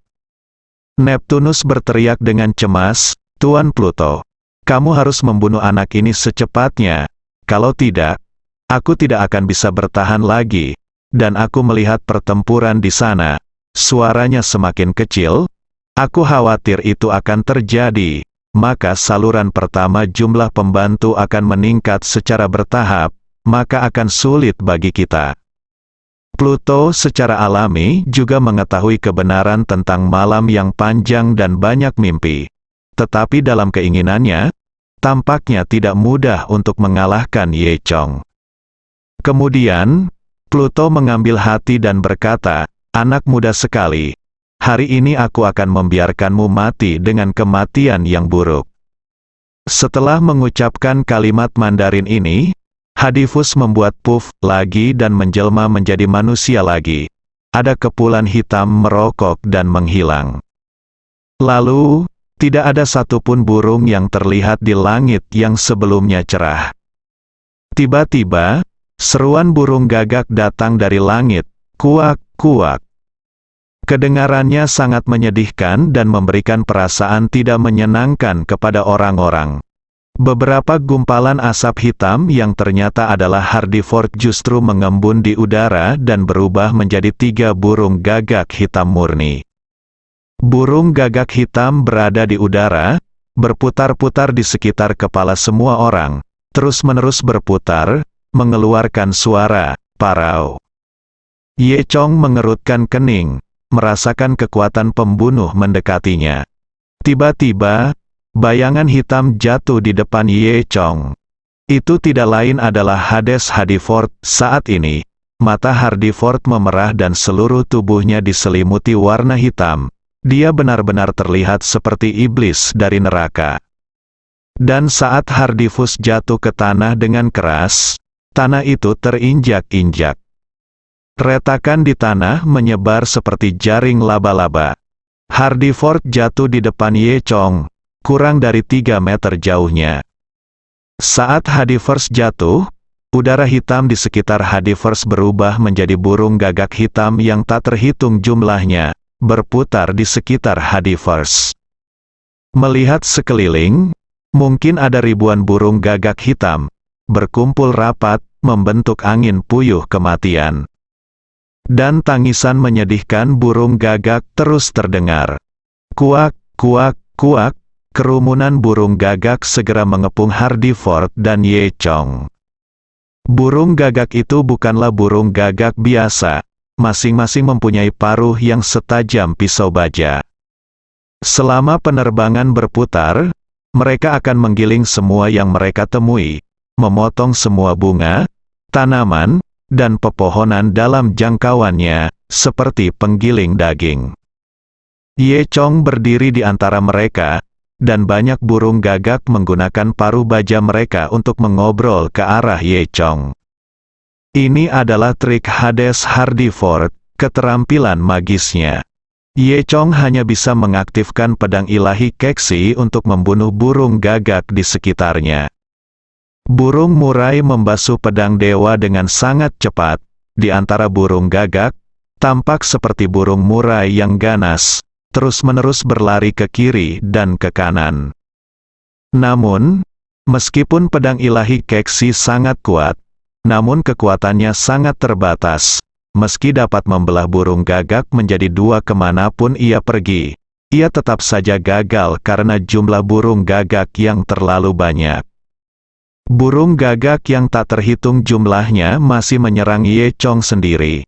Neptunus berteriak dengan cemas, "Tuan Pluto, kamu harus membunuh anak ini secepatnya. Kalau tidak, aku tidak akan bisa bertahan lagi." Dan aku melihat pertempuran di sana. Suaranya semakin kecil. Aku khawatir itu akan terjadi. Maka saluran pertama jumlah pembantu akan meningkat secara bertahap, maka akan sulit bagi kita. Pluto secara alami juga mengetahui kebenaran tentang malam yang panjang dan banyak mimpi. Tetapi dalam keinginannya, tampaknya tidak mudah untuk mengalahkan Ye Chong. Kemudian, Pluto mengambil hati dan berkata, "Anak muda sekali. Hari ini aku akan membiarkanmu mati dengan kematian yang buruk." Setelah mengucapkan kalimat Mandarin ini, Hadifus membuat puff lagi dan menjelma menjadi manusia lagi. Ada kepulan hitam merokok dan menghilang. Lalu, tidak ada satupun burung yang terlihat di langit yang sebelumnya cerah. Tiba-tiba, seruan burung gagak datang dari langit, kuak, kuak. Kedengarannya sangat menyedihkan dan memberikan perasaan tidak menyenangkan kepada orang-orang. Beberapa gumpalan asap hitam yang ternyata adalah Hardiford justru mengembun di udara dan berubah menjadi 3 burung gagak hitam murni. Burung gagak hitam berada di udara, berputar-putar di sekitar kepala semua orang, terus-menerus berputar, mengeluarkan suara, parau. Ye Chong mengerutkan kening. merasakan kekuatan pembunuh mendekatinya. Tiba-tiba, bayangan hitam jatuh di depan Ye Chong. Itu tidak lain adalah Hades Hardiford. Saat ini, mata Hardiford memerah dan seluruh tubuhnya diselimuti warna hitam. Dia benar-benar terlihat seperti iblis dari neraka. Dan saat Hardifus jatuh ke tanah dengan keras, tanah itu terinjak-injak. Retakan di tanah menyebar seperti jaring laba-laba. Hardiford jatuh di depan Ye Chong, kurang dari 3 meter jauhnya. Saat Hardiford jatuh, udara hitam di sekitar Hardiford berubah menjadi burung gagak hitam yang tak terhitung jumlahnya, berputar di sekitar Hardiford. Melihat sekeliling, mungkin ada ribuan burung gagak hitam, berkumpul rapat, membentuk angin puyuh kematian. Dan tangisan menyedihkan burung gagak terus terdengar. Kuak, kuak, kuak. Kerumunan burung gagak segera mengepung Hardiford dan Ye Chong. Burung gagak itu bukanlah burung gagak biasa, masing-masing mempunyai paruh yang setajam pisau baja. Selama penerbangan berputar, mereka akan menggiling semua yang mereka temui, memotong semua bunga, tanaman, dan pepohonan dalam jangkauannya, seperti penggiling daging. Ye Chong berdiri di antara mereka, dan banyak burung gagak menggunakan paruh baja mereka untuk mengobrol ke arah Ye Chong. Ini adalah trik Hades Hardiford, keterampilan magisnya. Ye Chong hanya bisa mengaktifkan pedang ilahi Keksi untuk membunuh burung gagak di sekitarnya. Burung murai membasuh pedang dewa dengan sangat cepat. Di antara burung gagak, tampak seperti burung murai yang ganas, terus-menerus berlari ke kiri dan ke kanan. Namun, meskipun pedang ilahi Keksi sangat kuat, namun kekuatannya sangat terbatas. Meski dapat membelah burung gagak menjadi 2 kemanapun ia pergi, ia tetap saja gagal karena jumlah burung gagak yang terlalu banyak. Burung gagak yang tak terhitung jumlahnya masih menyerang Ye Chong sendiri.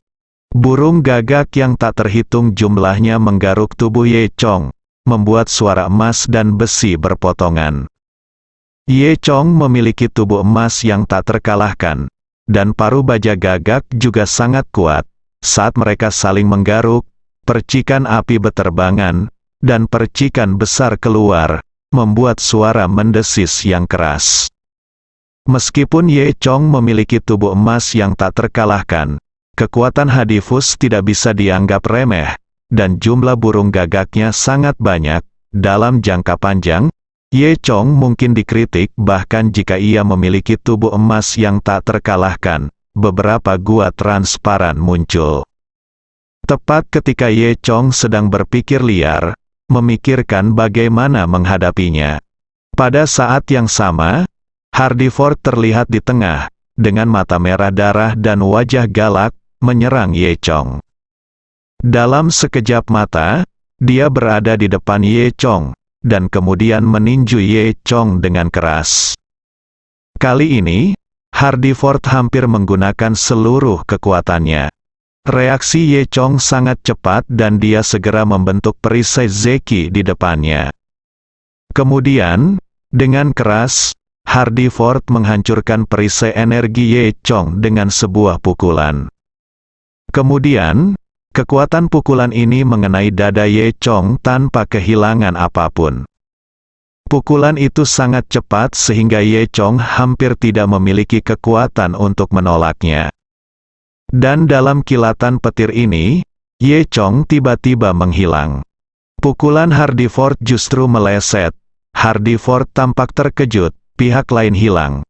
Burung gagak yang tak terhitung jumlahnya menggaruk tubuh Ye Chong, membuat suara emas dan besi berpotongan. Ye Chong memiliki tubuh emas yang tak terkalahkan, dan paruh baja gagak juga sangat kuat. Saat mereka saling menggaruk, percikan api beterbangan, dan percikan besar keluar, membuat suara mendesis yang keras. Meskipun Ye Chong memiliki tubuh emas yang tak terkalahkan, kekuatan Hardifus tidak bisa dianggap remeh, dan jumlah burung gagaknya sangat banyak. Dalam jangka panjang, Ye Chong mungkin dikritik bahkan jika ia memiliki tubuh emas yang tak terkalahkan. Beberapa gua transparan muncul. Tepat ketika Ye Chong sedang berpikir liar, memikirkan bagaimana menghadapinya. Pada saat yang sama, Hardiford terlihat di tengah, dengan mata merah darah dan wajah galak, menyerang Ye Chong. Dalam sekejap mata, dia berada di depan Ye Chong, dan kemudian meninju Ye Chong dengan keras. Kali ini, Hardiford hampir menggunakan seluruh kekuatannya. Reaksi Ye Chong sangat cepat dan dia segera membentuk perisai Zeki di depannya. Kemudian, dengan keras, Hardiford menghancurkan perisai energi Ye Chong dengan sebuah pukulan. Kemudian, kekuatan pukulan ini mengenai dada Ye Chong tanpa kehilangan apapun. Pukulan itu sangat cepat sehingga Ye Chong hampir tidak memiliki kekuatan untuk menolaknya. Dan dalam kilatan petir ini, Ye Chong tiba-tiba menghilang. Pukulan Hardiford justru meleset. Hardiford tampak terkejut, pihak lain hilang.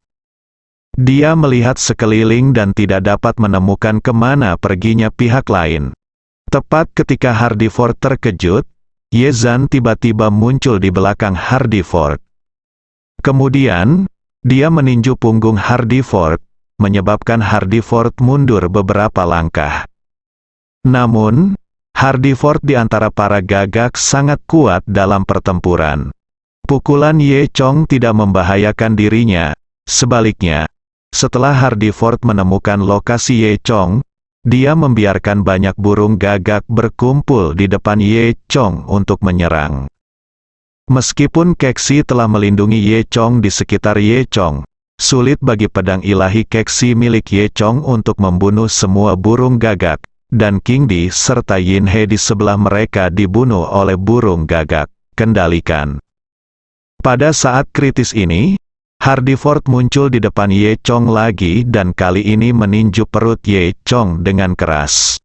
Dia melihat sekeliling dan tidak dapat menemukan kemana perginya pihak lain. Tepat ketika Hardiford terkejut, Ye Zan tiba-tiba muncul di belakang Hardiford. Kemudian, dia meninju punggung Hardiford, menyebabkan Hardiford mundur beberapa langkah. Namun, Hardiford di antara para gagak sangat kuat dalam pertempuran. Pukulan Ye Chong tidak membahayakan dirinya, sebaliknya, setelah Hardiford menemukan lokasi Ye Chong, dia membiarkan banyak burung gagak berkumpul di depan Ye Chong untuk menyerang. Meskipun Kexi telah melindungi Ye Chong di sekitar Ye Chong, sulit bagi pedang ilahi Kexi milik Ye Chong untuk membunuh semua burung gagak, dan King Di serta Yin He di sebelah mereka dibunuh oleh burung gagak. Kendalikan. Pada saat kritis ini, Hardyford muncul di depan Ye Chong lagi dan kali ini meninju perut Ye Chong dengan keras.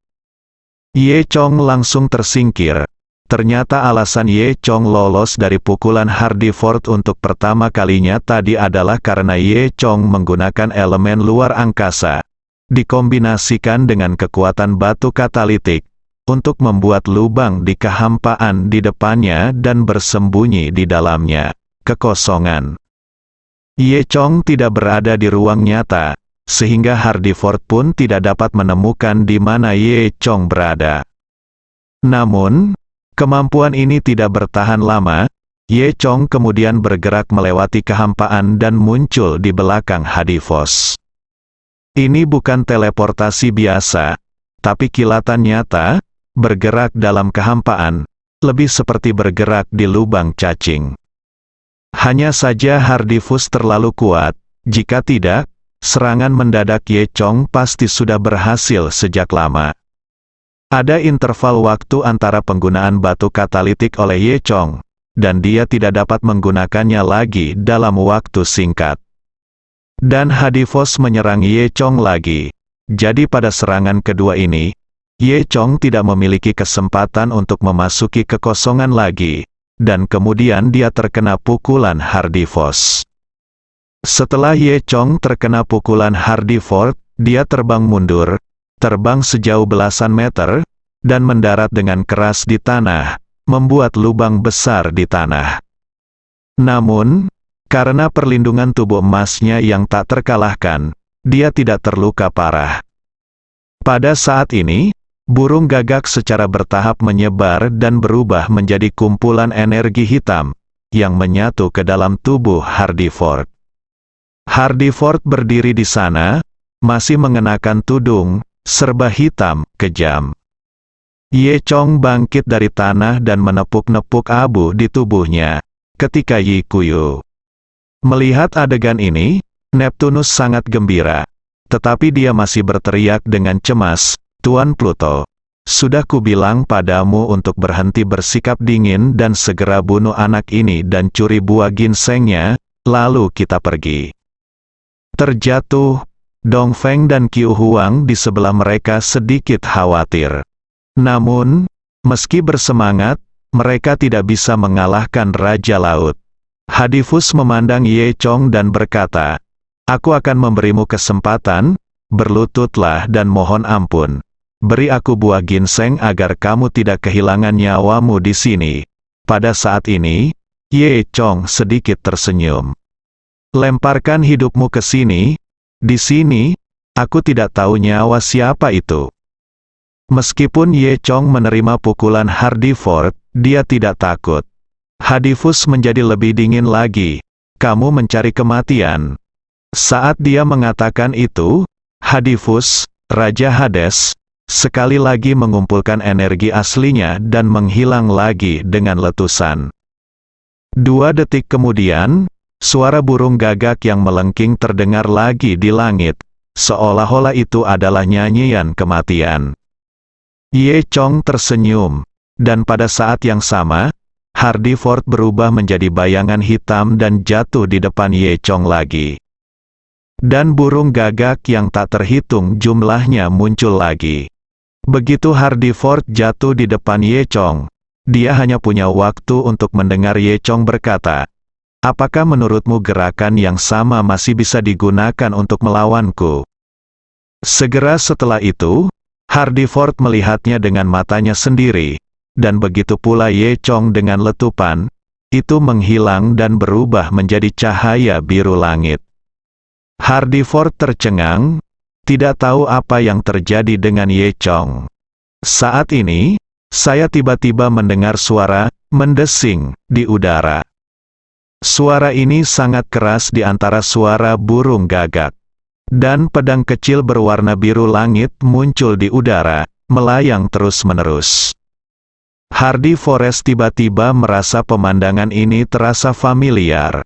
Ye Chong langsung tersingkir. Ternyata alasan Ye Chong lolos dari pukulan Hardyford untuk pertama kalinya tadi adalah karena Ye Chong menggunakan elemen luar angkasa, dikombinasikan dengan kekuatan batu katalitik, untuk membuat lubang di kehampaan di depannya dan bersembunyi di dalamnya, kekosongan. Ye Chong tidak berada di ruang nyata, sehingga Hardyford pun tidak dapat menemukan di mana Ye Chong berada. Namun, kemampuan ini tidak bertahan lama. Ye Chong kemudian bergerak melewati kehampaan dan muncul di belakang Hardyford. Ini bukan teleportasi biasa, tapi kilatan nyata, bergerak dalam kehampaan, lebih seperti bergerak di lubang cacing. Hanya saja Hardyford terlalu kuat, jika tidak, serangan mendadak Ye Chong pasti sudah berhasil sejak lama. Ada interval waktu antara penggunaan batu katalitik oleh Ye Chong, dan dia tidak dapat menggunakannya lagi dalam waktu singkat. Dan Hardyford menyerang Ye Chong lagi. Jadi pada serangan kedua ini, Ye Chong tidak memiliki kesempatan untuk memasuki kekosongan lagi, dan kemudian dia terkena pukulan Hardyford. Setelah Ye Chong terkena pukulan Hardyford, dia terbang mundur, terbang sejauh belasan meter, dan mendarat dengan keras di tanah, membuat lubang besar di tanah. Namun, karena perlindungan tubuh emasnya yang tak terkalahkan, dia tidak terluka parah. Pada saat ini, burung gagak secara bertahap menyebar dan berubah menjadi kumpulan energi hitam, yang menyatu ke dalam tubuh Hardyford. Hardyford berdiri di sana, masih mengenakan tudung serba hitam, kejam. Ye Chong bangkit dari tanah dan menepuk-nepuk abu di tubuhnya, ketika Yi Kuyu. Melihat adegan ini, Neptunus sangat gembira. Tetapi dia masih berteriak dengan cemas, "Tuan Pluto, sudah kubilang padamu untuk berhenti bersikap dingin dan segera bunuh anak ini dan curi buah ginsengnya, lalu kita pergi." Terjatuh, Dongfeng dan Qiu Huang di sebelah mereka sedikit khawatir. Namun, meski bersemangat, mereka tidak bisa mengalahkan Raja Laut. Hardyford memandang Ye Chong dan berkata, "Aku akan memberimu kesempatan, berlututlah dan mohon ampun. Beri aku buah ginseng agar kamu tidak kehilangan nyawamu di sini." Pada saat ini, Ye Chong sedikit tersenyum. "Lemparkan hidupmu ke sini. Di sini, aku tidak tahu nyawa siapa itu." Meskipun Ye Chong menerima pukulan Hardyford, dia tidak takut. Hardyford menjadi lebih dingin lagi. "Kamu mencari kematian." Saat dia mengatakan itu, Hardyford, Raja Hades, sekali lagi mengumpulkan energi aslinya dan menghilang lagi dengan letusan. 2 detik kemudian, suara burung gagak yang melengking terdengar lagi di langit, seolah-olah itu adalah nyanyian kematian. Ye Chong tersenyum, dan pada saat yang sama, Hardyford berubah menjadi bayangan hitam dan jatuh di depan Ye Chong lagi. Dan burung gagak yang tak terhitung jumlahnya muncul lagi. Begitu Hardyford jatuh di depan Ye Chong, dia hanya punya waktu untuk mendengar Ye Chong berkata, "Apakah menurutmu gerakan yang sama masih bisa digunakan untuk melawanku?" Segera setelah itu, Hardyford melihatnya dengan matanya sendiri, dan begitu pula Ye Chong dengan letupan, itu menghilang dan berubah menjadi cahaya biru langit. Hardyford tercengang, tidak tahu apa yang terjadi dengan Ye Chong. Saat ini, saya tiba-tiba mendengar suara mendesing di udara. Suara ini sangat keras di antara suara burung gagak. Dan pedang kecil berwarna biru langit muncul di udara, melayang terus-menerus. Hardy Forrest tiba-tiba merasa pemandangan ini terasa familiar.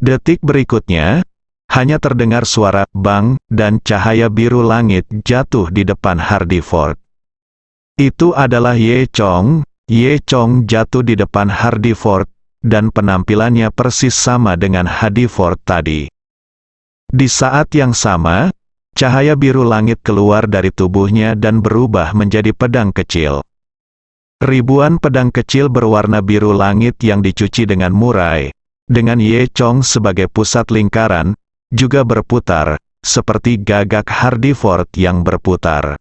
Detik berikutnya, hanya terdengar suara bang dan cahaya biru langit jatuh di depan Hardy Ford. Itu adalah Ye Chong. Ye Chong jatuh di depan Hardy Ford, dan penampilannya persis sama dengan Hardy Ford tadi. Di saat yang sama, cahaya biru langit keluar dari tubuhnya dan berubah menjadi pedang kecil. Ribuan pedang kecil berwarna biru langit yang dicuci dengan murai, dengan Ye Chong sebagai pusat lingkaran, juga berputar, seperti gagak Hardy Ford yang berputar.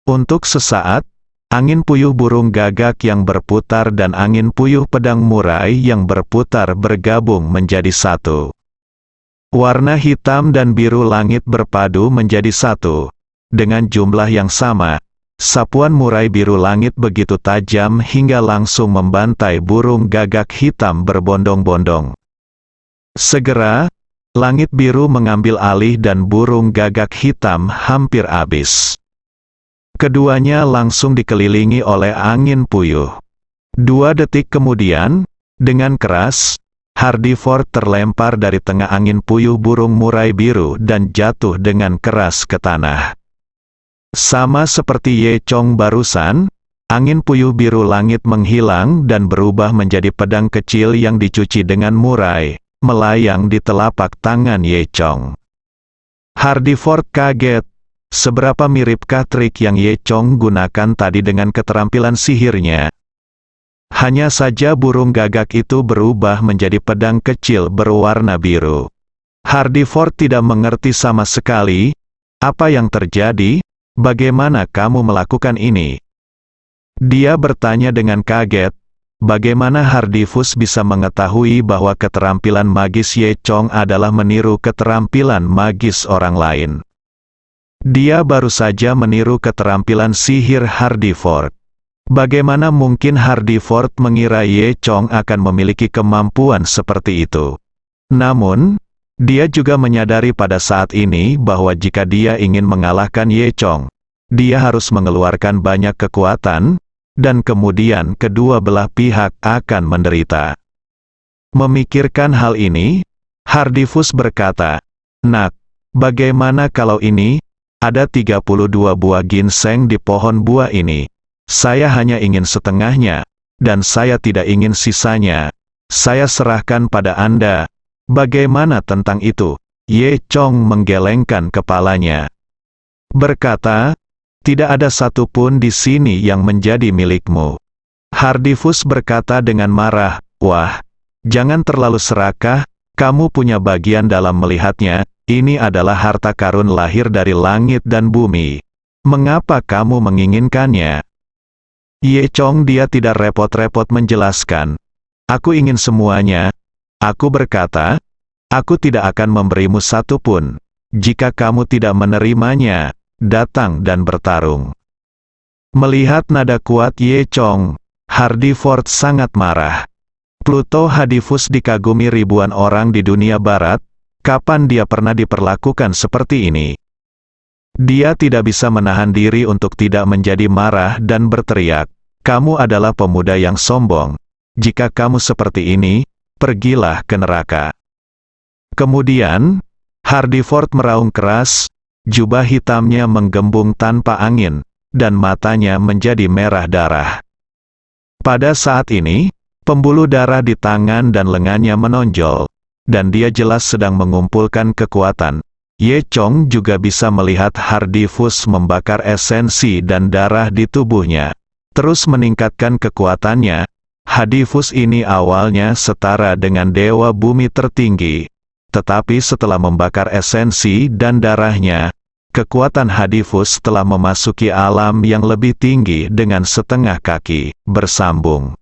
Untuk sesaat, angin puyuh burung gagak yang berputar dan angin puyuh pedang murai yang berputar bergabung menjadi satu. Warna hitam dan biru langit berpadu menjadi satu. Dengan jumlah yang sama, sapuan murai biru langit begitu tajam hingga langsung membantai burung gagak hitam berbondong-bondong. Segera, langit biru mengambil alih dan burung gagak hitam hampir habis. Keduanya langsung dikelilingi oleh angin puyuh. 2 detik kemudian, dengan keras, Hardy Ford terlempar dari tengah angin puyuh burung murai biru dan jatuh dengan keras ke tanah. Sama seperti Ye Chong barusan, angin puyuh biru langit menghilang dan berubah menjadi pedang kecil yang dicuci dengan murai, melayang di telapak tangan Ye Chong. Hardy Ford kaget. Seberapa miripkah trik yang Ye Chong gunakan tadi dengan keterampilan sihirnya? Hanya saja burung gagak itu berubah menjadi pedang kecil berwarna biru. Hardy Ford tidak mengerti sama sekali. Apa yang terjadi? Bagaimana kamu melakukan ini? Dia bertanya dengan kaget. Bagaimana Hardy Fus bisa mengetahui bahwa keterampilan magis Ye Chong adalah meniru keterampilan magis orang lain? Dia baru saja meniru keterampilan sihir Hardy Ford. Bagaimana mungkin Hardy Ford mengira Ye Chong akan memiliki kemampuan seperti itu? Namun, dia juga menyadari pada saat ini bahwa jika dia ingin mengalahkan Ye Chong, dia harus mengeluarkan banyak kekuatan, dan kemudian kedua belah pihak akan menderita. Memikirkan hal ini, Hardy Fus berkata, "Nak, bagaimana kalau ini? Ada 32 buah ginseng di pohon buah ini. Saya hanya ingin setengahnya, dan saya tidak ingin sisanya. Saya serahkan pada Anda. Bagaimana tentang itu?" Ye Chong menggelengkan kepalanya. Berkata, "Tidak ada satupun di sini yang menjadi milikmu." Hardy Fus berkata dengan marah, "Wah, jangan terlalu serakah, kamu punya bagian dalam melihatnya. Ini adalah harta karun lahir dari langit dan bumi. Mengapa kamu menginginkannya?" Ye Chong dia tidak repot-repot menjelaskan. "Aku ingin semuanya." Aku berkata, "Aku tidak akan memberimu satu pun. Jika kamu tidak menerimanya, datang dan bertarung." Melihat nada kuat Ye Chong, Hardy Ford sangat marah. Pluto Hardy Fus dikagumi ribuan orang di dunia barat. Kapan dia pernah diperlakukan seperti ini? Dia tidak bisa menahan diri untuk tidak menjadi marah dan berteriak, "Kamu adalah pemuda yang sombong. Jika kamu seperti ini, pergilah ke neraka." Kemudian, Hardy Ford meraung keras, jubah hitamnya menggembung tanpa angin, dan matanya menjadi merah darah. Pada saat ini, pembuluh darah di tangan dan lengannya menonjol, dan dia jelas sedang mengumpulkan kekuatan. Ye Chong juga bisa melihat Hardy Fus membakar esensi dan darah di tubuhnya, terus meningkatkan kekuatannya. Hardy Fus ini awalnya setara dengan dewa bumi tertinggi, tetapi setelah membakar esensi dan darahnya, kekuatan Hardy Fus telah memasuki alam yang lebih tinggi dengan setengah kaki bersambung.